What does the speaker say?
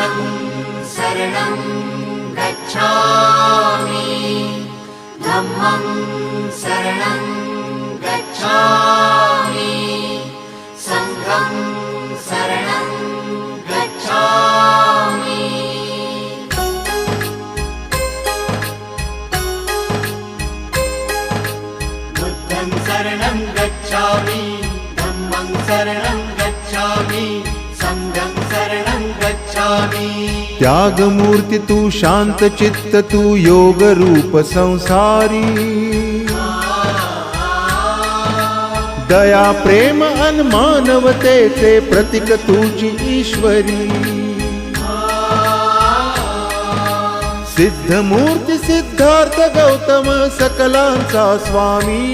बुद्धं शरणं गच्छामि धम्मं शरणं गच्छामि संघं शरणं गच्छामि बुद्धं शरणं गच्छामि धम्मं शरणं गच्छामि संघं शरणं गच्छामि। त्यागमूर्ती तू शांत चित्त तू योग रूप संसारी दया प्रेम अन मानवतेचे प्रतीक तुझी ईश्वरी सिद्धमूर्ती सिद्धार्थ गौतम सकलांचा स्वामी